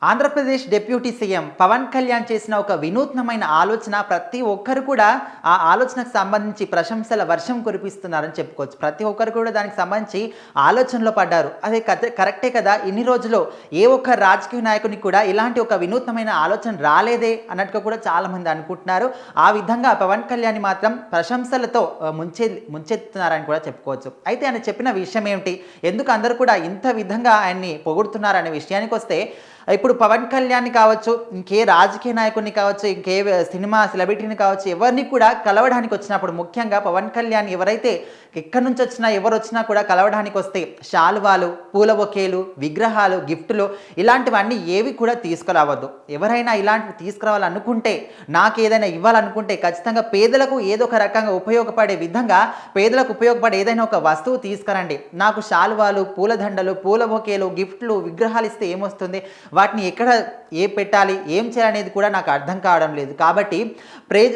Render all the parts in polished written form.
Andhra Pradesh deputy CM Pawan Kalyan చేసిన ఒక వినూత్నమైన ఆలోచన ప్రతి ఒక్కరు కూడా ఆ ఆలోచనకు సంబంధించి ప్రశంసల వర్షం కురిపిస్తున్నారని చెప్పుకోవచ్చు. ప్రతి ఒక్కరు కూడా దానికి సంబంధించి ఆలోచనలో పడ్డారు. అదే కరెక్టే కదా, ఇన్ని రోజుల్లో ఏ ఒక్క రాజకీయ నాయకునికి కూడా ఇలాంటి ఒక వినూత్నమైన ఆలోచన రాలేదే అన్నట్టుగా కూడా చాలామంది అనుకుంటున్నారు. ఆ విధంగా పవన్ కళ్యాణ్ మాత్రం ప్రశంసలతో ముంచెత్తుతున్నారని కూడా చెప్పుకోవచ్చు. అయితే ఆయన చెప్పిన విషయం ఏమిటి, ఎందుకు అందరూ కూడా ఇంత విధంగా ఆయన్ని పొగుడుతున్నారనే విషయానికి వస్తే, ఇప్పుడు పవన్ కళ్యాణ్ కావచ్చు, ఇంకే రాజకీయ నాయకుడిని కావచ్చు, ఇంకే సినిమా సెలబ్రిటీని కావచ్చు, ఎవరిని కూడా కలవడానికి వచ్చినప్పుడు ముఖ్యంగా పవన్ కళ్యాణ్ ఎవరైతే ఎక్కడి నుంచి వచ్చినా ఎవరు వచ్చినా కూడా కలవడానికి వస్తే శాలువాలు, పూల బొకేలు, విగ్రహాలు, గిఫ్టులు ఇలాంటివన్నీ ఏవి కూడా తీసుకురావద్దు. ఎవరైనా ఇలాంటివి తీసుకురావాలనుకుంటే, నాకు ఏదైనా ఇవ్వాలనుకుంటే ఖచ్చితంగా పేదలకు ఏదో ఒక రకంగా ఉపయోగపడే విధంగా పేదలకు ఉపయోగపడే ఏదైనా ఒక వస్తువు తీసుకురండి. నాకు శాలువాలు, పూలదండలు, పూల బొకేలు, గిఫ్ట్లు, విగ్రహాలు ఇస్తే ఏమొస్తుంది, వాటిని ఎక్కడ పెట్టాలి, ఏం చేయాలనేది కూడా నాకు అర్థం కావడం లేదు. కాబట్టి పేద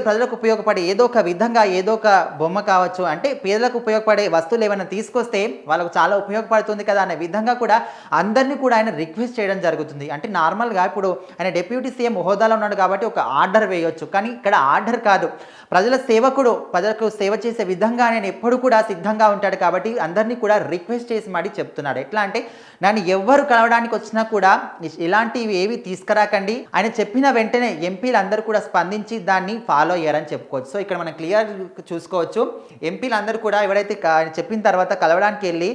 ప్రజలకు ఉపయోగపడే ఏదో ఒక విధంగా ఏదో ఒక బొమ్మ కావచ్చు, అంటే పేదలకు ఉపయోగపడే వస్తువులు ఏమైనా తీసుకొస్తే వాళ్ళకు చాలా ఉపయోగపడుతుంది కదా అనే విధంగా కూడా అందరినీ కూడా ఆయన రిక్వెస్ట్ చేయడం జరుగుతుంది. అంటే నార్మల్గా ఇప్పుడు ఆయన డిప్యూటీ సీఎం హోదాలో ఉన్నాడు కాబట్టి ఒక ఆర్డర్ వేయొచ్చు, కానీ ఇక్కడ ఆర్డర్ కాదు, ప్రజల సేవకుడు, ప్రజలకు సేవ చేసే విధంగా ఆయన ఎప్పుడు కూడా సిద్ధంగా ఉంటాడు. కాబట్టి అందరినీ కూడా రిక్వెస్ట్ చేసి మరీ చెప్తున్నాడు. ఎట్లా అంటే, నన్ను ఎవ్వరు కలవడానికి వచ్చినా కూడా ఇలాంటివి ఏవి తీసుకురాకండి. ఆయన చెప్పిన వెంటనే ఎంపీలు అందరూ కూడా స్పందించి దాన్ని ఫాలో అయ్యారని చెప్పుకోవచ్చు. సో ఇక్కడ మనం క్లియర్ చూసుకోవచ్చు, ఎంపీలు అందరూ కూడా ఎవరైతే ఆయన చెప్పిన తర్వాత కలవడానికి వెళ్ళి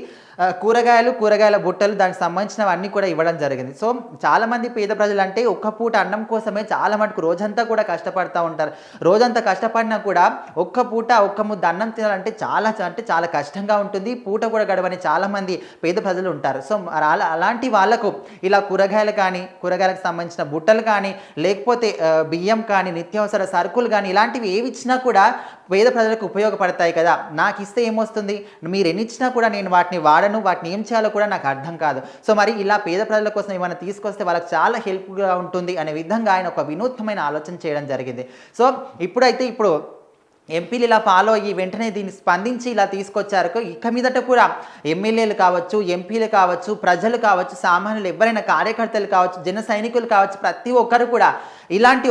కూరగాయల బుట్టలు దానికి సంబంధించినవన్నీ కూడా ఇవ్వడం జరిగింది. సో చాలామంది పేద ప్రజలు అంటే ఒక్క పూట అన్నం కోసమే చాలా మటుకు రోజంతా కూడా కష్టపడుతూ ఉంటారు. రోజంతా కష్టపడినా కూడా ఒక్క పూట ఒక్క ముద్ద అన్నం తినాలంటే చాలా కష్టంగా ఉంటుంది. పూట కూడా గడవని చాలామంది పేద ప్రజలు ఉంటారు. సో అలాంటి వాళ్ళకు ఇలా కూరగాయలకు సంబంధించిన బుట్టలు కానీ, లేకపోతే బియ్యం కానీ, నిత్యావసర సరుకులు కానీ ఇలాంటివి ఏవి ఇచ్చినా కూడా పేద ప్రజలకు ఉపయోగపడతాయి కదా. నాకు ఇస్తే ఏమొస్తుంది, మీరు ఎన్ని ఇచ్చినా కూడా నేను వాటిని ఏం చేయాలో కూడా నాకు అర్థం కాదు. సో మరి ఇలా పేద ప్రజల కోసం ఏమైనా తీసుకొస్తే వాళ్ళకి చాలా హెల్ప్గా ఉంటుంది అనే విధంగా ఆయన ఒక వినూత్నమైన ఆలోచన చేయడం జరిగింది. సో ఇప్పుడు ఎంపీలు ఇలా ఫాలో అయ్యి వెంటనే దీన్ని స్పందించి ఇలా తీసుకొచ్చారు. ఇక మీదట కూడా ఎమ్మెల్యేలు కావచ్చు, ఎంపీలు కావచ్చు, ప్రజలు కావచ్చు, సామాన్యులు ఎవరైనా కార్యకర్తలు కావచ్చు, జన సైనికులు కావచ్చు, ప్రతి ఒక్కరు కూడా ఇలాంటి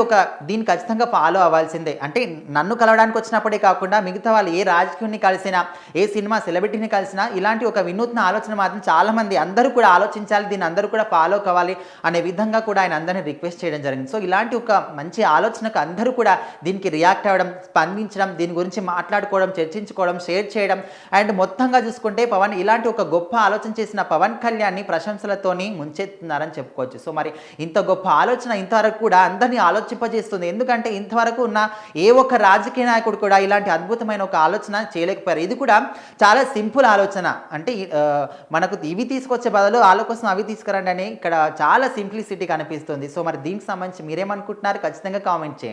దీన్ని ఖచ్చితంగా ఫాలో అవ్వాల్సిందే. అంటే నన్ను కలవడానికి వచ్చినప్పుడే కాకుండా మిగతా వాళ్ళు ఏ రాజకీయాన్ని కలిసినా, ఏ సినిమా సెలబ్రిటీని కలిసినా ఇలాంటి ఒక వినూత్న ఆలోచన మాత్రం చాలామంది అందరూ కూడా ఆలోచించాలి, దీన్ని అందరూ కూడా ఫాలో కావాలి అనే విధంగా కూడా ఆయన అందరినీ రిక్వెస్ట్ చేయడం జరిగింది. సో ఇలాంటి ఒక మంచి ఆలోచనకు అందరూ కూడా దీనికి రియాక్ట్ అవ్వడం, స్పందించడం, దీని గురించి మాట్లాడుకోవడం, చర్చించుకోవడం, షేర్ చేయడం, అండ్ మొత్తంగా చూసుకుంటే ఇలాంటి ఒక గొప్ప ఆలోచన చేసిన పవన్ కళ్యాణ్ని ప్రశంసలతోని ముంచెత్తున్నారని చెప్పుకోవచ్చు. సో మరి ఇంత గొప్ప ఆలోచన ఇంతవరకు కూడా అందరినీ ఆలోచింపజేస్తుంది. ఎందుకంటే ఇంతవరకు ఉన్న ఏ ఒక్క రాజకీయ నాయకుడు కూడా ఇలాంటి అద్భుతమైన ఒక ఆలోచన చేయలేకపోయారు. ఇది కూడా చాలా సింపుల్ ఆలోచన. అంటే మనకు ఇవి తీసుకొచ్చే బదులు వాళ్ళ కోసం అవి తీసుకురండి అని ఇక్కడ చాలా సింప్లిసిటీ కనిపిస్తుంది. సో మరి దీనికి సంబంధించి మీరేమనుకుంటున్నారు, ఖచ్చితంగా కామెంట్ చేయండి.